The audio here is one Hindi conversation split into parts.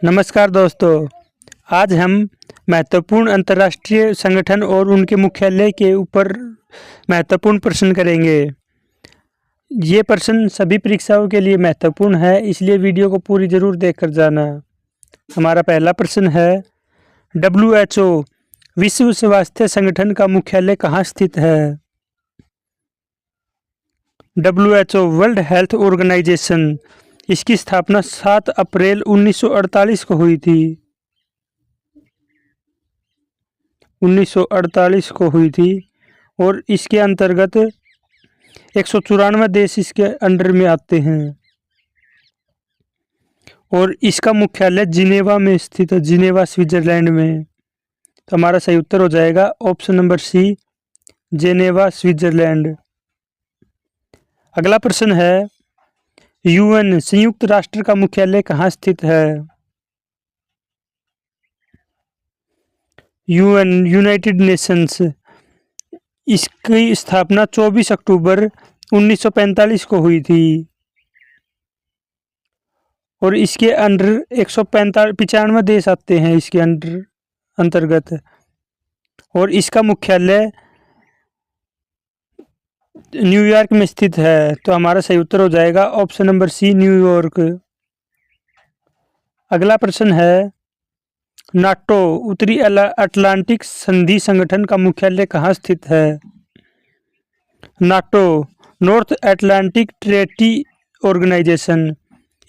नमस्कार दोस्तों। आज हम महत्वपूर्ण अंतर्राष्ट्रीय संगठन और उनके मुख्यालय के ऊपर महत्वपूर्ण प्रश्न करेंगे। ये प्रश्न सभी परीक्षाओं के लिए महत्वपूर्ण है, इसलिए वीडियो को पूरी ज़रूर देखकर जाना। हमारा पहला प्रश्न है, WHO विश्व स्वास्थ्य संगठन का मुख्यालय कहाँ स्थित है? WHO वर्ल्ड हेल्थ ऑर्गेनाइजेशन, इसकी स्थापना 7 अप्रैल 1948 को हुई थी। 1948 को हुई थी और इसके अंतर्गत 194 देश इसके अंडर में आते हैं और इसका मुख्यालय जिनेवा में स्थित है, जिनेवा स्विट्जरलैंड में। तो हमारा सही उत्तर हो जाएगा option number C, Geneva Switzerland. अगला प्रश्न है, UN संयुक्त राष्ट्र का मुख्यालय कहाँ स्थित है? UN यूनाइटेड नेशंस, इसकी स्थापना 24 अक्टूबर 1945 को हुई थी और इसके अंडर 195 देश आते हैं इसके अंतर्गत और इसका मुख्यालय न्यूयॉर्क में स्थित है। तो हमारा सही उत्तर हो जाएगा ऑप्शन नंबर सी, न्यूयॉर्क। अगला प्रश्न है, नाटो उत्तरी अटलांटिक संधि संगठन का मुख्यालय कहाँ स्थित है? NATO North Atlantic treaty organisation,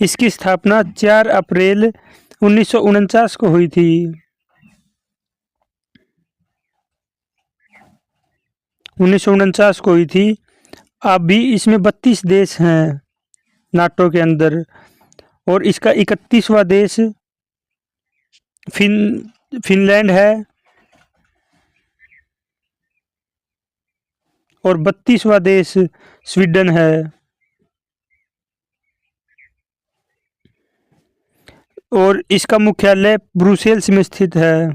इसकी स्थापना 4 अप्रैल 1949 को हुई थी। 1949 को हुई थी। अभी इसमें 32 देश हैं नाटो के अंदर और इसका 31वां देश फिनलैंड है और 32वां देश स्वीडन है और इसका मुख्यालय ब्रुसेल्स में स्थित है।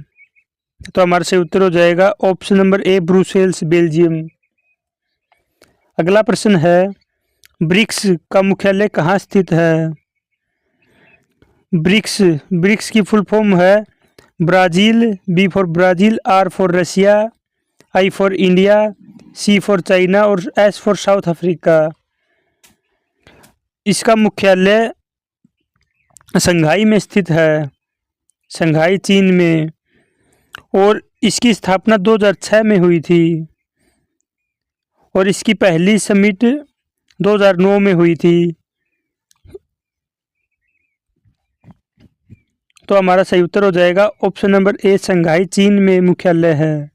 तो हमारा सही उत्तर हो जाएगा option number A, Brussels, Belgium. अगला प्रश्न है, ब्रिक्स का मुख्यालय कहाँ स्थित है? ब्रिक्स की फुल फॉर्म है Brazil, B for Brazil, R for Russia, I for India, C for China और एस फॉर साउथ अफ्रीका। इसका मुख्यालय शंघाई में स्थित है, शंघाई चीन में, और इसकी स्थापना 2006 में हुई थी और इसकी पहली समिट 2009 में हुई थी। तो हमारा सही उत्तर हो जाएगा ऑप्शन नंबर ए, शंघाई चीन में मुख्यालय है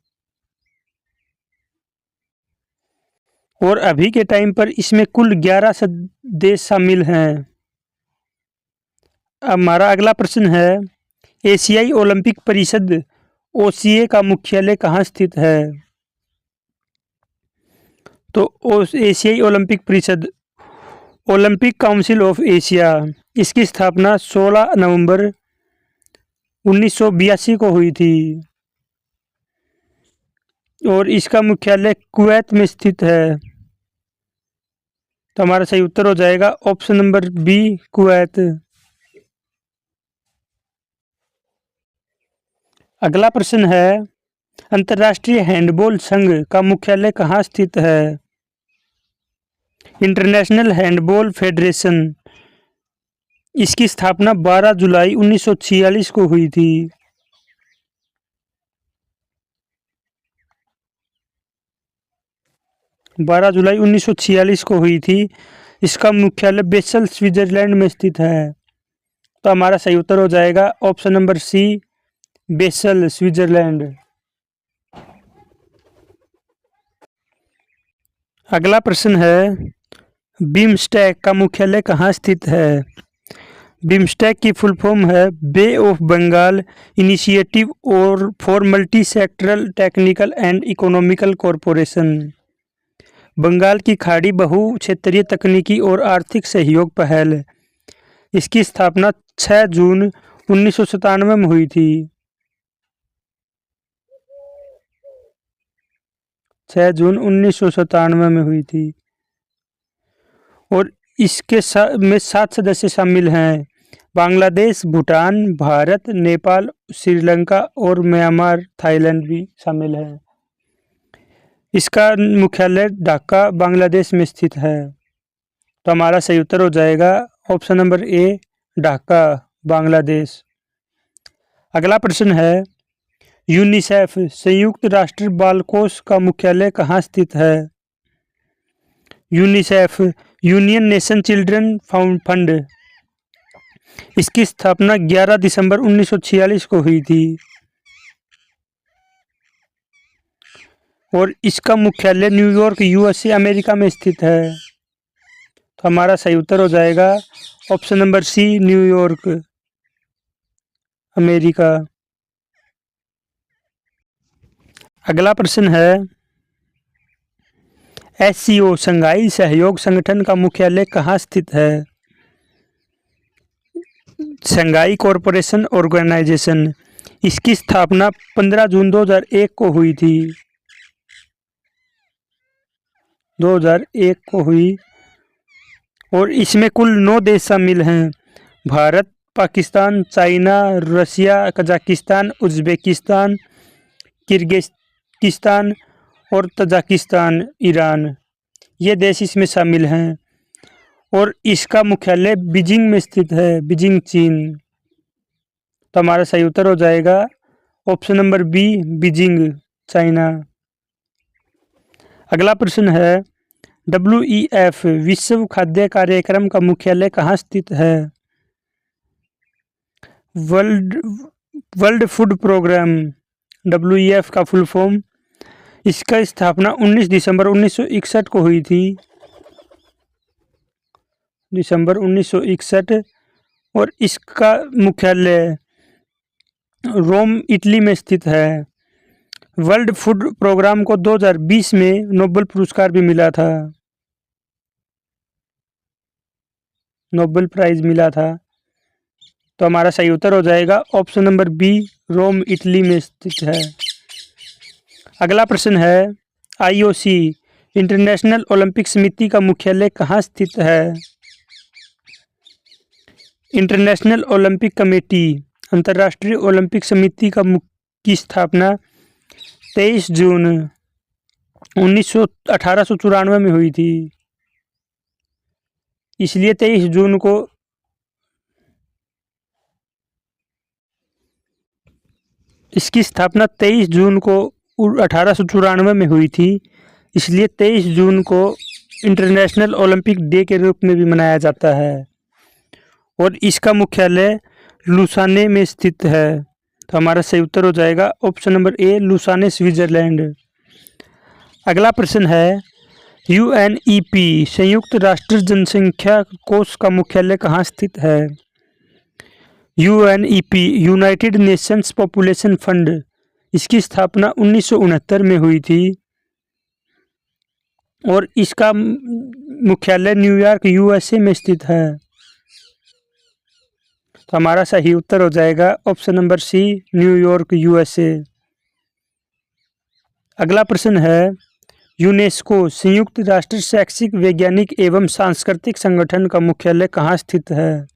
और अभी के टाइम पर इसमें कुल 11 देश शामिल हैं। हमारा अगला प्रश्न है, एशियाई ओलंपिक परिषद OCA का मुख्यालय कहाँ स्थित है? तो एशियाई ओलंपिक परिषद, ओलंपिक काउंसिल ऑफ एशिया, इसकी स्थापना 16 नवंबर 1982 को हुई थी और इसका मुख्यालय कुवैत में स्थित है। तो हमारा सही उत्तर हो जाएगा ऑप्शन नंबर बी, कुवैत। अगला प्रश्न है, अंतर्राष्ट्रीय हैंडबॉल संघ का मुख्यालय कहाँ स्थित है? इंटरनेशनल हैंडबॉल फेडरेशन, इसकी स्थापना 12 जुलाई 1946 को हुई थी। 12 जुलाई 1946 को हुई थी। इसका मुख्यालय बेसल, स्विट्जरलैंड में स्थित है। तो हमारा सही उत्तर हो जाएगा option number C, Basel, Switzerland. अगला प्रश्न है, बिम्स्टेक का मुख्यालय कहाँ स्थित है? बिम्स्टेक की फुल फॉर्म है बे ऑफ बंगाल इनिशिएटिव और for multi sectoral technical and economical corporation. Bengal की खाड़ी बहु क्षेत्रीय तकनीकी और आर्थिक सहयोग पहल, इसकी स्थापना 6 जून 1997 में हुई थी। 6 जून 1997 में हुई थी और इसके में 7 सदस्य शामिल हैं, बांग्लादेश, भूटान, भारत, नेपाल, श्रीलंका और म्यांमार, थाईलैंड भी शामिल है। इसका मुख्यालय ढाका, बांग्लादेश में स्थित है। तो हमारा सही उत्तर हो जाएगा option number A, Dhaka, Bangladesh. अगला प्रश्न है, यूनिसेफ संयुक्त राष्ट्र बाल कोष का मुख्यालय कहाँ स्थित है? UNICEF union nation children fund, इसकी स्थापना 11 दिसंबर 1946 को हुई थी और इसका मुख्यालय न्यूयॉर्क, यूएसए, अमेरिका में स्थित है। तो हमारा सही उत्तर हो जाएगा option number C, New York, America. अगला प्रश्न है, एससीओ शंघाई सहयोग संगठन का मुख्यालय कहाँ स्थित है? शंघाई कॉरपोरेशन ऑर्गेनाइजेशन, इसकी स्थापना 15 जून 2001 को हुई थी। 2001 को हुई और इसमें कुल 9 देश शामिल हैं। भारत, पाकिस्तान, चाइना, रसिया, कजाकिस्तान, उज्बेकिस्तान, किर्गिस्तान और तजाकिस्तान, ईरान, ये देश इसमें शामिल हैं और इसका मुख्यालय बीजिंग में स्थित है, बीजिंग, चीन। तो हमारा सही उत्तर हो जाएगा option number B, Beijing, China. अगला प्रश्न है, WEF विश्व खाद्य कार्यक्रम का मुख्यालय कहाँ स्थित है? वर्ल्ड फूड प्रोग्राम, WEF का फुल फॉर्म, इसका स्थापना 19 दिसंबर 1961 को हुई थी, दिसंबर 1961, और इसका मुख्यालय रोम, इटली में स्थित है। वर्ल्ड फूड प्रोग्राम को 2020 में नोबेल पुरस्कार भी मिला था, नोबेल प्राइज मिला था। तो हमारा सही उत्तर हो जाएगा ऑप्शन नंबर बी, रोम, इटली में स्थित है। अगला प्रश्न है, IOC इंटरनेशनल ओलंपिक समिति का मुख्यालय कहाँ स्थित है? इंटरनेशनल ओलंपिक कमेटी, अंतर्राष्ट्रीय ओलंपिक समिति की स्थापना 23 जून 1894 में हुई थी, इसलिए 23 जून को इसकी स्थापना 23 जून को 1894 में हुई थी, इसलिए 23 जून को इंटरनेशनल ओलंपिक डे के रूप में भी मनाया जाता है और इसका मुख्यालय लुसाने में स्थित है। तो हमारा सही उत्तर हो जाएगा option number A, Lausanne, Switzerland. अगला प्रश्न है, UNEP संयुक्त राष्ट्र जनसंख्या कोष का मुख्यालय कहाँ स्थित है? UNEP United Nations population fund, इसकी स्थापना 1969 में हुई थी और इसका मुख्यालय न्यूयॉर्क, यूएसए में स्थित है। तो हमारा सही उत्तर हो जाएगा option number C, New York, USA. अगला प्रश्न है, यूनेस्को संयुक्त राष्ट्र शैक्षिक, वैज्ञानिक एवं सांस्कृतिक संगठन का मुख्यालय कहाँ स्थित है?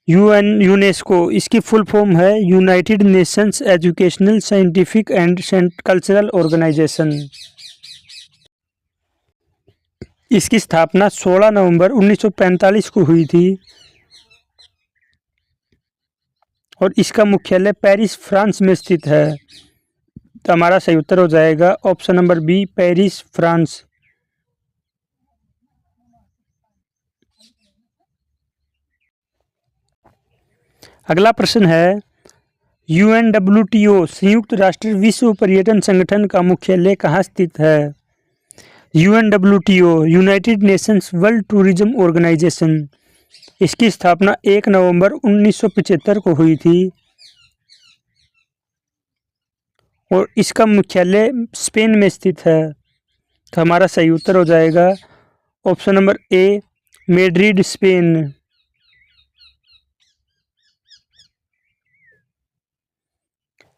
यूनेस्को, इसकी फुल फॉर्म है United Nations educational, scientific and cultural organisation. इसकी स्थापना 16 नवंबर 1945 को हुई थी और इसका मुख्यालय पेरिस, फ्रांस में स्थित है। तो हमारा सही उत्तर हो जाएगा option number B, Paris, France. अगला प्रश्न है, UNWTO संयुक्त राष्ट्र विश्व पर्यटन संगठन का मुख्यालय कहाँ स्थित है? UNWTO United Nations world tourism organisation, इसकी स्थापना 1 नवंबर 1975 को हुई थी और इसका मुख्यालय स्पेन में स्थित है। तो हमारा सही उत्तर हो जाएगा option number A, Madrid, Spain.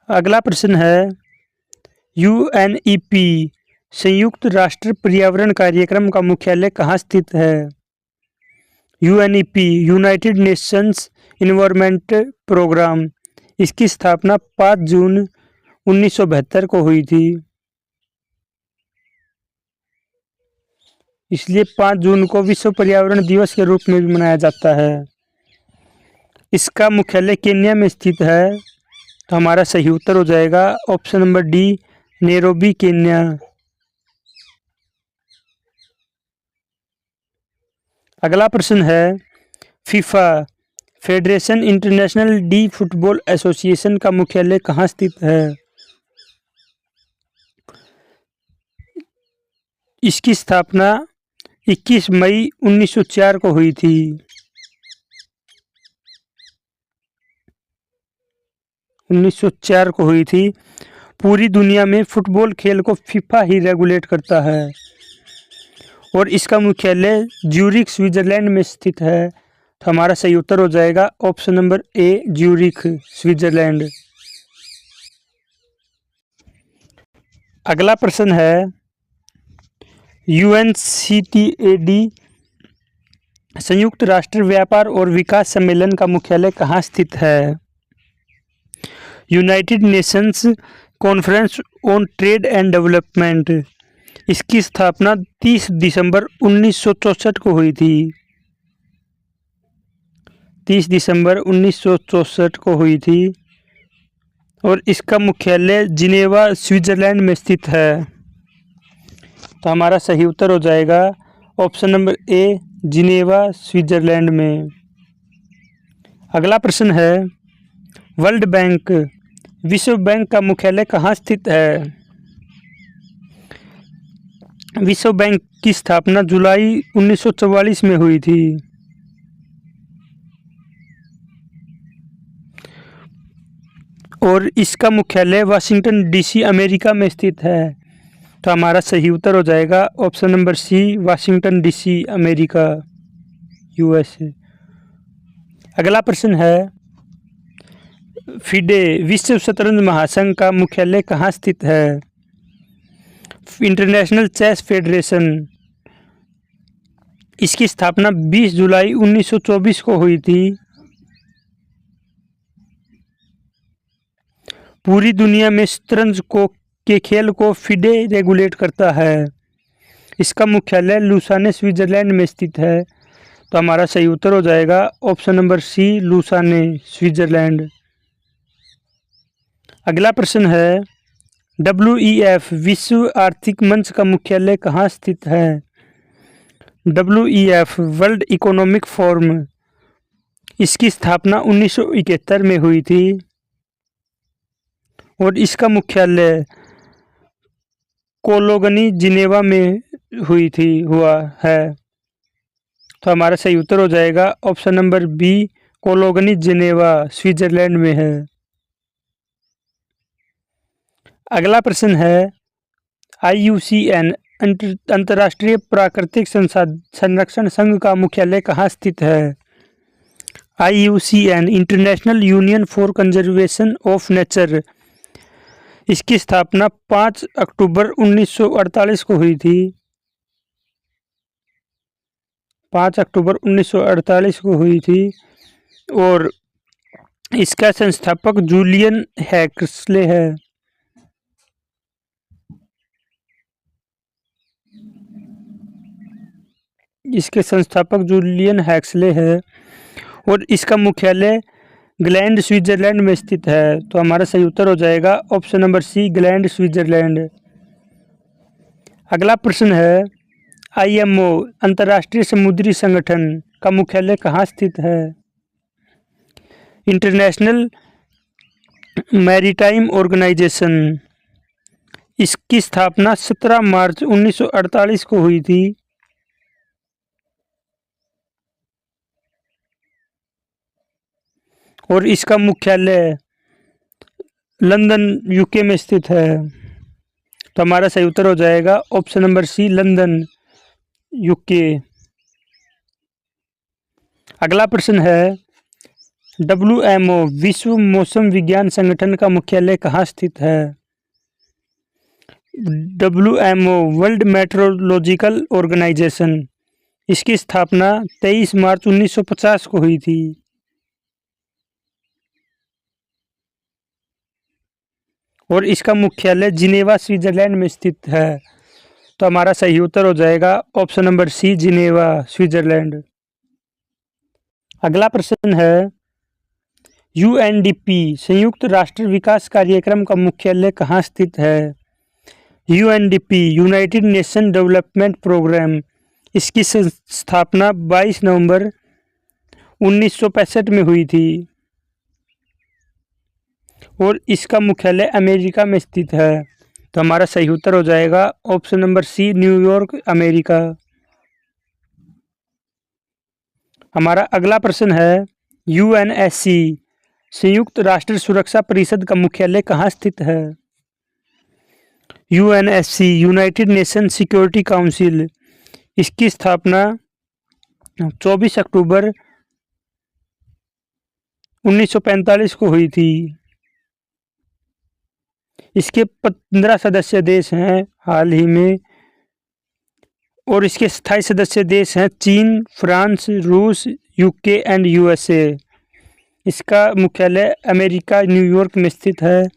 अगला प्रश्न है, UNEP संयुक्त राष्ट्र पर्यावरण कार्यक्रम का मुख्यालय कहाँ स्थित है? UNEP United Nations environment programme, इसकी स्थापना 5 जून 1972 को हुई थी। इसलिए 5 जून को विश्व पर्यावरण दिवस के रूप में भी मनाया जाता है। इसका मुख्यालय केन्या में स्थित है। तो हमारा सही उत्तर हो जाएगा option number D, Nairobi, Kenya. अगला प्रश्न है, FIFA federation international D football association का मुख्यालय कहाँ स्थित है? इसकी स्थापना 21 मई 1904 को हुई थी। पूरी दुनिया में फुटबॉल खेल को फीफा ही रेगुलेट करता है और इसका मुख्यालय ज्यूरिख, स्विट्जरलैंड में स्थित है। तो हमारा सही उत्तर हो जाएगा option number A, Zurich, Switzerland. अगला प्रश्न है, यूएनसीटीएडी संयुक्त राष्ट्र व्यापार और विकास सम्मेलन का मुख्यालय कहाँ स्थित है? United Nations conference on trade and development, इसकी स्थापना 30 दिसंबर 1964 को हुई थी। 30 दिसंबर 1964 को हुई थी और इसका मुख्यालय जिनेवा, स्विट्जरलैंड में स्थित है। तो हमारा सही उत्तर हो जाएगा option number A, Geneva, Switzerland में। अगला प्रश्न है, वर्ल्ड बैंक विश्व बैंक का मुख्यालय कहाँ स्थित है? विश्व बैंक की स्थापना जुलाई 1944 में हुई थी। और इसका मुख्यालय वाशिंगटन डीसी, अमेरिका में स्थित है। तो हमारा सही उत्तर हो जाएगा option number C, Washington DC, America, USA. अगला प्रश्न है, फिडे विश्व शतरंज महासंघ का मुख्यालय कहाँ स्थित है? इंटरनेशनल चेस फेडरेशन, इसकी स्थापना 20 जुलाई 1924 को हुई थी। पूरी दुनिया में शतरंज के खेल को फिडे रेगुलेट करता है। इसका मुख्यालय लुसाने, स्विट्जरलैंड में स्थित है। तो हमारा सही उत्तर हो जाएगा option number C, Lausanne, Switzerland. अगला प्रश्न है, WEF विश्व आर्थिक मंच का मुख्यालय कहाँ स्थित है? WEF वर्ल्ड इकोनॉमिक फोरम, इसकी स्थापना 1971 में हुई थी और इसका मुख्यालय कोलोगनी, जिनेवा में हुआ है। तो हमारा सही उत्तर हो जाएगा option number B, Cologny, Geneva, Switzerland में है। अगला प्रश्न है, IUCN अंतर्राष्ट्रीय प्राकृतिक संरक्षण संघ का मुख्यालय कहाँ स्थित है? IUCN international union for conservation of nature, इसकी स्थापना 5 अक्टूबर 1948 को हुई थी। 5 अक्टूबर 1948 को हुई थी और इसका संस्थापक जूलियन हैक्सले है। इसके संस्थापक जूलियन हैक्सले है और इसका मुख्यालय ग्लैंड, स्विट्जरलैंड में स्थित है। तो हमारा सही उत्तर हो जाएगा option number C, Gland, Switzerland. अगला प्रश्न है, IMO अंतर्राष्ट्रीय समुद्री संगठन का मुख्यालय कहाँ स्थित है? इंटरनेशनल मैरीटाइम ऑर्गेनाइजेशन, इसकी स्थापना 17 मार्च 1948 को हुई थी और इसका मुख्यालय लंदन, यूके में स्थित है। तो हमारा सही उत्तर हो जाएगा option number C, London, UK. अगला प्रश्न है, WMO विश्व मौसम विज्ञान संगठन का मुख्यालय कहाँ स्थित है? WMO वर्ल्ड मेट्रोलॉजिकल ऑर्गेनाइजेशन, इसकी स्थापना 23 मार्च 1950 को हुई थी। और इसका मुख्यालय जिनेवा स्विट्जरलैंड में स्थित है। तो हमारा सही उत्तर हो जाएगा option number C, Geneva Switzerland. अगला प्रश्न है, यूएनडीपी संयुक्त राष्ट्र विकास कार्यक्रम का मुख्यालय कहाँ स्थित है? UNDP United Nation development programme, इसकी स्थापना 22 नवंबर 1965 में हुई थी और इसका मुख्यालय अमेरिका में स्थित है। तो हमारा सही उत्तर हो जाएगा option number C, New York, America. हमारा अगला प्रश्न है, यूएनएससी संयुक्त राष्ट्र सुरक्षा परिषद का मुख्यालय कहाँ स्थित है? UNSC United nation security council, इसकी स्थापना 24 अक्टूबर 1945 को हुई थी। इसके 15 सदस्य देश हैं हाल ही में, और इसके स्थायी सदस्य देश हैं चीन, फ्रांस, रूस, यूके एंड यूएसए। इसका मुख्यालय अमेरिका, न्यूयॉर्क में स्थित है।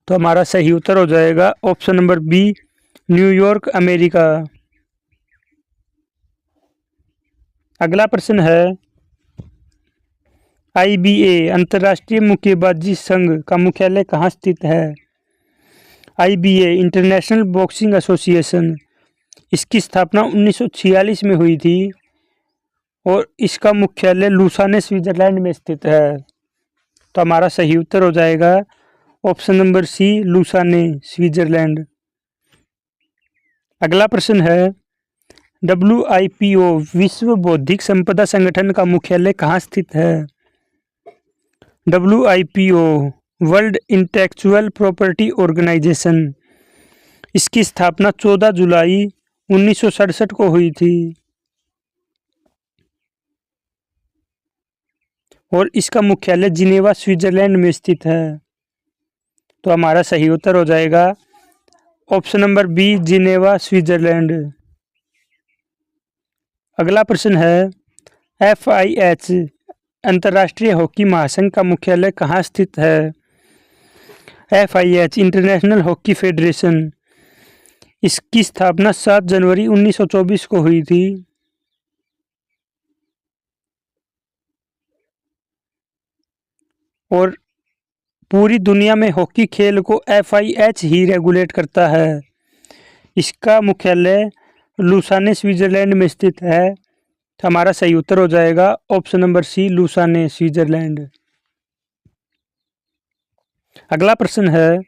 तो हमारा सही उत्तर हो जाएगा option number B, New York, America. अगला प्रश्न है, आईबीए अंतर्राष्ट्रीय मुक्केबाजी संघ का मुख्यालय कहाँ स्थित है? आईबीए इंटरनेशनल बॉक्सिंग एसोसिएशन, इसकी स्थापना 1946 में हुई थी और इसका मुख्यालय लुसाने, स्विट्जरलैंड में स्थित है। तो हमारा सही उत्तर हो जाएगा option number C, Lausanne, Switzerland. अगला प्रश्न है, डब्ल्यूआईपीओ विश्व बौद्धिक संपदा संगठन का मुख्यालय कहाँ स्थित है? WIPO world intellectual property organisation, इसकी स्थापना 14 जुलाई 1967 को हुई थी और इसका मुख्यालय जिनेवा, स्विट्जरलैंड में स्थित है। तो हमारा सही उत्तर हो जाएगा option number B, Geneva, Switzerland. अगला प्रश्न है, एफआईएच अंतर्राष्ट्रीय हॉकी महासंघ का मुख्यालय कहाँ स्थित है? एफआईएच इंटरनेशनल हॉकी फेडरेशन, इसकी स्थापना 7 जनवरी 1924 को हुई थी और पूरी दुनिया में हॉकी खेल को एफआईएच ही रेगुलेट करता है। इसका मुख्यालय लुसाने, स्विट्जरलैंड में स्थित है। हमारा सही उत्तर हो जाएगा option number C, Lausanne, Switzerland. अगला प्रश्न है,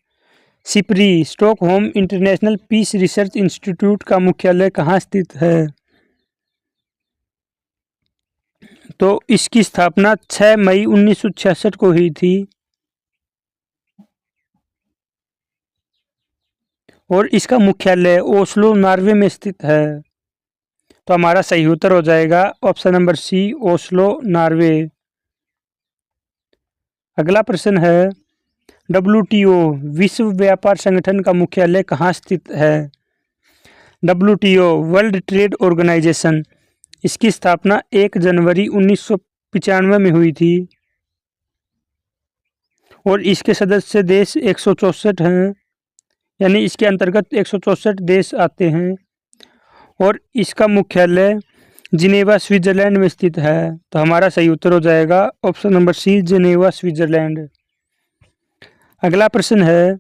SIPRI Stockholm international peace research institute का मुख्यालय कहाँ स्थित है? तो इसकी स्थापना 6 मई 1966 को हुई थी और इसका मुख्यालय ओस्लो, नॉर्वे में स्थित है। तो हमारा सही उत्तर हो जाएगा option number C, Oslo, Norway. अगला प्रश्न है, डब्ल्यूटीओ विश्व व्यापार संगठन का मुख्यालय कहाँ स्थित है? डब्ल्यूटीओ वर्ल्ड ट्रेड ऑर्गेनाइजेशन, इसकी स्थापना 1 जनवरी 1995 में हुई थी और इसके सदस्य देश 164 हैं, यानी इसके अंतर्गत 164 देश आते हैं और इसका मुख्यालय जिनेवा, स्विट्जरलैंड में स्थित है। तो हमारा सही उत्तर हो जाएगा option number C, Geneva, Switzerland. अगला प्रश्न है,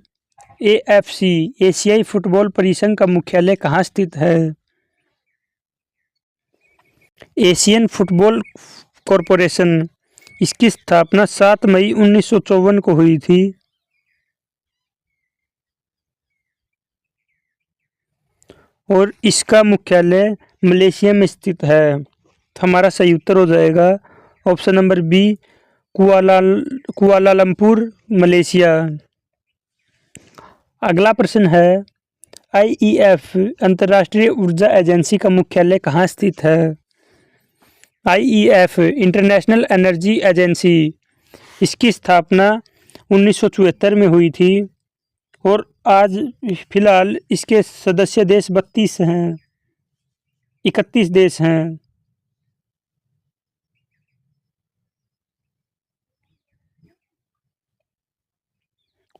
एएफसी एशियाई फुटबॉल परिसंघ का मुख्यालय कहाँ स्थित है? एशियन फुटबॉल कॉरपोरेशन, इसकी स्थापना 7 मई 1954 को हुई थी और इसका मुख्यालय मलेशिया में स्थित है। तो हमारा सही उत्तर हो जाएगा option number B, Kuala Lumpur, Malaysia. अगला प्रश्न है, आईईएफ अंतर्राष्ट्रीय ऊर्जा एजेंसी का मुख्यालय कहाँ स्थित है? आईईएफ इंटरनेशनल एनर्जी एजेंसी, इसकी स्थापना 1974 में हुई थी और आज फिलहाल इसके सदस्य देश 32 हैं, 31 देश हैं।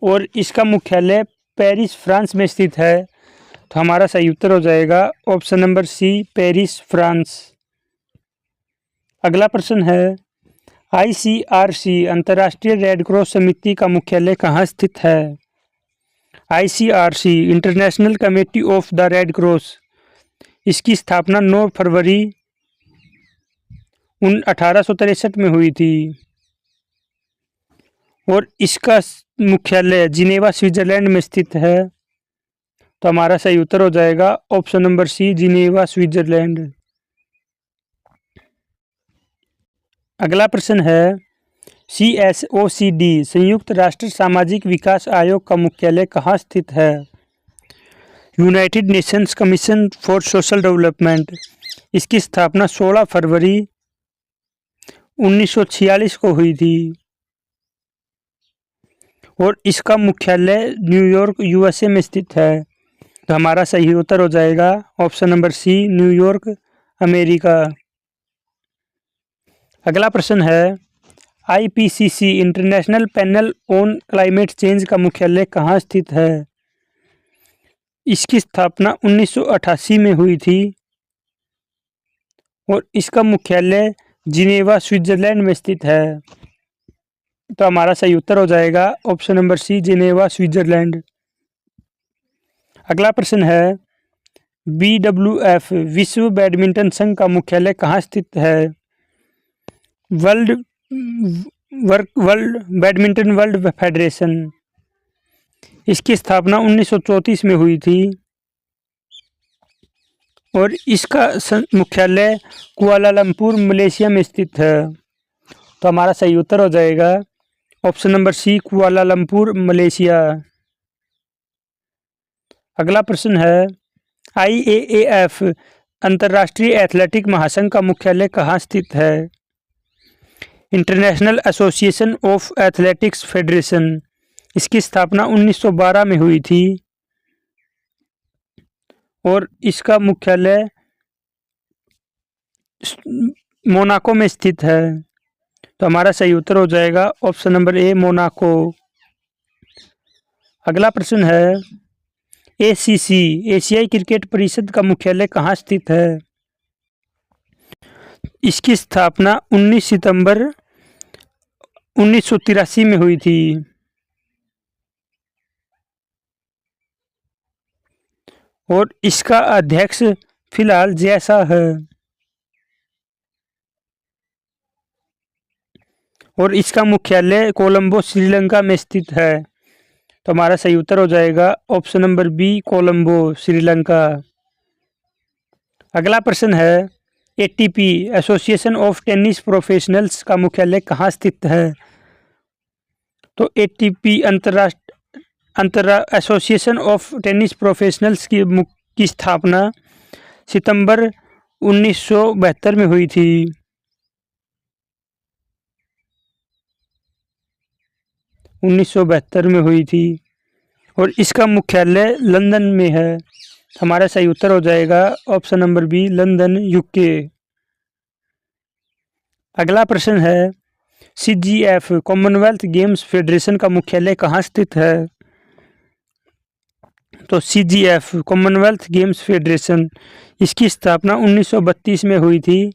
और इसका मुख्यालय पेरिस फ्रांस में स्थित है। तो हमारा सही उत्तर हो जाएगा option number C, Paris France. अगला प्रश्न है, आईसीआरसी अंतर्राष्ट्रीय रेड क्रॉस समिति का मुख्यालय कहाँ स्थित है? ICRC international committee of the red cross, इसकी स्थापना 9 फरवरी 1863 में हुई थी और इसका मुख्यालय जिनेवा स्विट्जरलैंड में स्थित है। तो हमारा सही उत्तर हो जाएगा option number C, Geneva Switzerland. अगला प्रश्न है, CSOCD संयुक्त राष्ट्र सामाजिक विकास आयोग का मुख्यालय कहाँ स्थित है? United Nations commission for social development, इसकी स्थापना 16 फरवरी 1946 को हुई थी और इसका मुख्यालय न्यूयॉर्क USA में स्थित है। तो हमारा सही उत्तर हो जाएगा option number C, New York America. अगला प्रश्न है, IPCC international panel on climate change का मुख्यालय कहाँ स्थित है? इसकी स्थापना 1988 में हुई थी और इसका मुख्यालय जिनेवा स्विट्जरलैंड में स्थित है। तो हमारा सही उत्तर हो जाएगा option number C, Geneva Switzerland. अगला प्रश्न है, BWF विश्व बैडमिंटन संघ का मुख्यालय कहाँ स्थित है? वर्ल्ड बैडमिंटन वर्ल्ड फेडरेशन, इसकी स्थापना 1934 में हुई थी और इसका मुख्यालय कुआलालंपुर मलेशिया में स्थित है। तो हमारा सही उत्तर हो जाएगा option number C, Kuala Lumpur Malaysia. अगला प्रश्न है, IAAF अंतर्राष्ट्रीय एथलेटिक महासंघ का मुख्यालय कहाँ स्थित है? International association of athletics federation, इसकी स्थापना 1912 में हुई थी और इसका मुख्यालय मोनाको में स्थित है। तो हमारा सही उत्तर हो जाएगा ऑप्शन नंबर ए, मोनाको। अगला प्रश्न है, ACC एशियाई क्रिकेट परिषद का मुख्यालय कहाँ स्थित है? इसकी स्थापना 19 सितंबर 1983 में हुई थी और इसका अध्यक्ष फिलहाल जैसा है और इसका मुख्यालय कोलंबो श्रीलंका में स्थित है। तो हमारा सही उत्तर हो जाएगा option number B, Colombo Sri Lanka. अगला प्रश्न है, ATP association of tennis professionals का मुख्यालय कहाँ स्थित है? तो ATP association of tennis professionals की स्थापना सितंबर 1972 में हुई थी। और इसका मुख्यालय लंदन में है। हमारा सही उत्तर हो जाएगा option number B, London UK। अगला प्रश्न है, CGF कॉमनवेल्थ गेम्स फेडरेशन का मुख्यालय कहाँ स्थित है? तो CGF कॉमनवेल्थ गेम्स फेडरेशन, इसकी स्थापना 1932 में हुई थी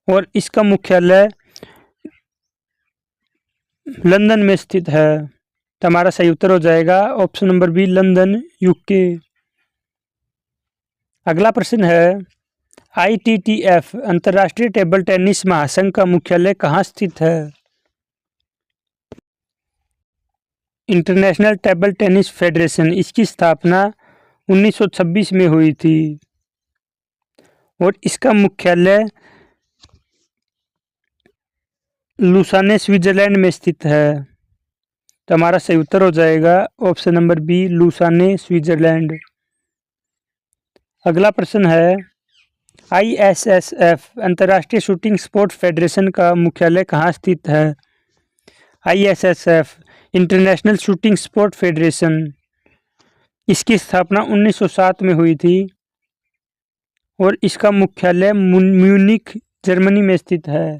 और इसका मुख्यालय लंदन में स्थित है। तो हमारा सही उत्तर हो जाएगा option number B, London UK। अगला प्रश्न है, ITTF अंतर्राष्ट्रीय टेबल टेनिस महासंघ का मुख्यालय कहाँ स्थित है? इंटरनेशनल टेबल टेनिस फेडरेशन, इसकी स्थापना 1926 में हुई थी और इसका मुख्यालय लुसाने स्विट्जरलैंड में स्थित है। तो हमारा सही उत्तर हो जाएगा option number B, Lausanne Switzerland. अगला प्रश्न है, ISSF अंतर्राष्ट्रीय शूटिंग स्पोर्ट फेडरेशन का मुख्यालय कहाँ स्थित है? ISSF international shooting sport federation, इसकी स्थापना 1907 में हुई थी और इसका मुख्यालय म्यूनिख जर्मनी में स्थित है।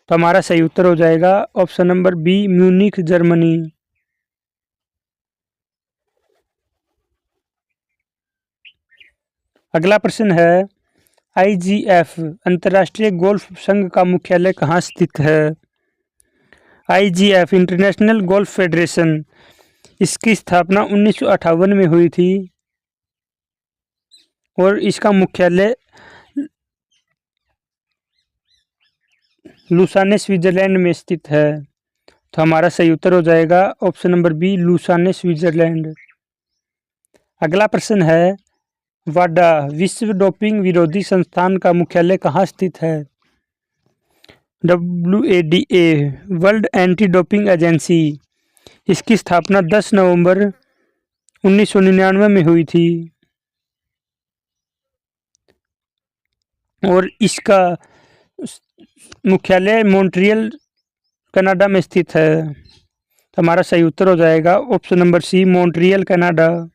तो हमारा सही उत्तर हो जाएगा option number B, Munich Germany. अगला प्रश्न है, IGF अंतर्राष्ट्रीय गोल्फ संघ का मुख्यालय कहाँ स्थित है? IGF इंटरनेशनल गोल्फ फेडरेशन, इसकी स्थापना 1958 में हुई थी और इसका मुख्यालय लुसाने स्विट्जरलैंड में स्थित है। तो हमारा सही उत्तर हो जाएगा option number B, Lausanne Switzerland. अगला प्रश्न है, वाडा विश्व डोपिंग विरोधी संस्थान का मुख्यालय कहाँ स्थित है? WADA world anti doping agency, इसकी स्थापना 10 नवंबर 1999 में हुई थी और इसका मुख्यालय मॉन्ट्रियल कनाडा में स्थित है। तो हमारा सही उत्तर हो जाएगा option number C, Montreal Canada.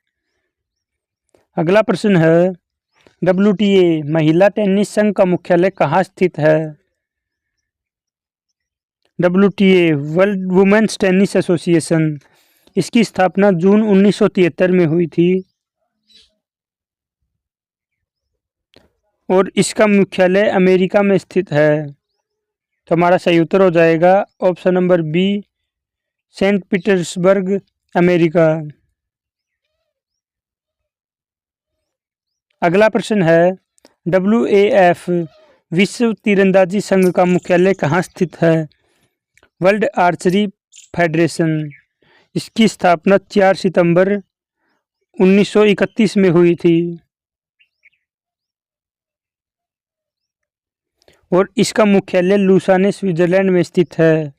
अगला प्रश्न है, WTA महिला टेनिस संघ का मुख्यालय कहाँ स्थित है? WTA world women's tennis association, इसकी स्थापना जून 1973 में हुई थी और इसका मुख्यालय अमेरिका में स्थित है। तो हमारा सही उत्तर हो जाएगा option number B, Saint Petersburg, America. अगला प्रश्न है, WAF विश्व तीरंदाजी संघ का मुख्यालय कहाँ स्थित है? वर्ल्ड आर्चरी फेडरेशन, इसकी स्थापना 4 सितंबर 1931 में हुई थी और इसका मुख्यालय लुसाने स्विट्जरलैंड में स्थित है।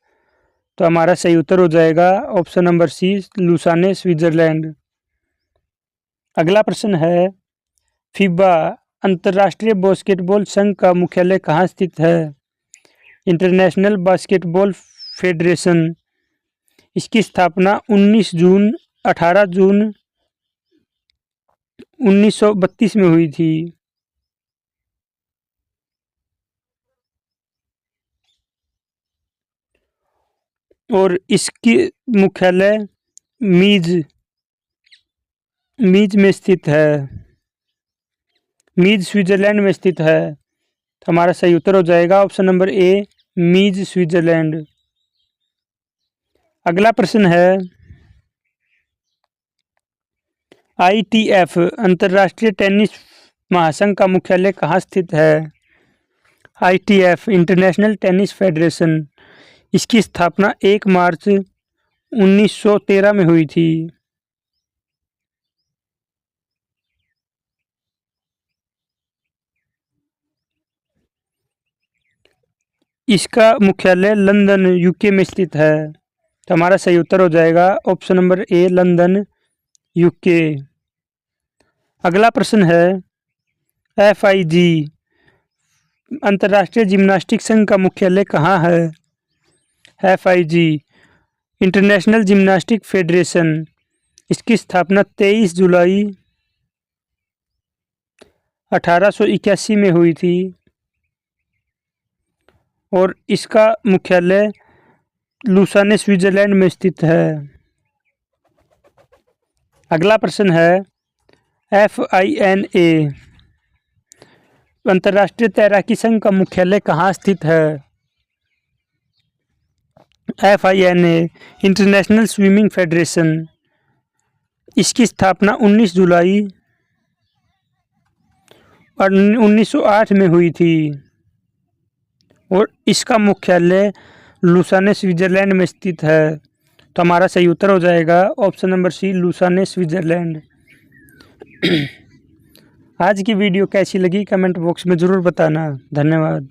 तो हमारा सही उत्तर हो जाएगा option number C, Lausanne Switzerland. अगला प्रश्न है, फीबा अंतर्राष्ट्रीय बास्केटबॉल संघ का मुख्यालय कहाँ स्थित है? इंटरनेशनल बास्केटबॉल फेडरेशन, इसकी स्थापना 18 जून 1932 में हुई थी और इसकी मुख्यालय मीज में स्थित है, मीज स्विट्जरलैंड में स्थित है। तो हमारा सही उत्तर हो जाएगा ऑप्शन नंबर ए, मीज स्विट्जरलैंड। अगला प्रश्न है, ITF अंतर्राष्ट्रीय टेनिस महासंघ का मुख्यालय कहाँ स्थित है? ITF इंटरनेशनल टेनिस फेडरेशन, इसकी स्थापना 1 मार्च 1913 में हुई थी इसका मुख्यालय लंदन, UK में स्थित है। तो हमारा सही उत्तर हो जाएगा option number A, London, UK। अगला प्रश्न है, FIG अंतर्राष्ट्रीय जिम्नास्टिक संघ का मुख्यालय कहाँ है? FIG इंटरनेशनल जिम्नास्टिक फेडरेशन, इसकी स्थापना 23 जुलाई 1881 में हुई थी और इसका मुख्यालय लुसाने स्विट्जरलैंड में स्थित है। अगला प्रश्न है, FINA अंतर्राष्ट्रीय तैराकी संघ का मुख्यालय कहाँ स्थित है? FINA इंटरनेशनल स्विमिंग फेडरेशन, इसकी स्थापना 19 जुलाई 1908 में हुई थी और इसका मुख्यालय लुसाने स्विट्जरलैंड में स्थित है। तो हमारा सही उत्तर हो जाएगा option number C, Lausanne Switzerland. आज की वीडियो कैसी लगी कमेंट बॉक्स में ज़रूर बताना। धन्यवाद।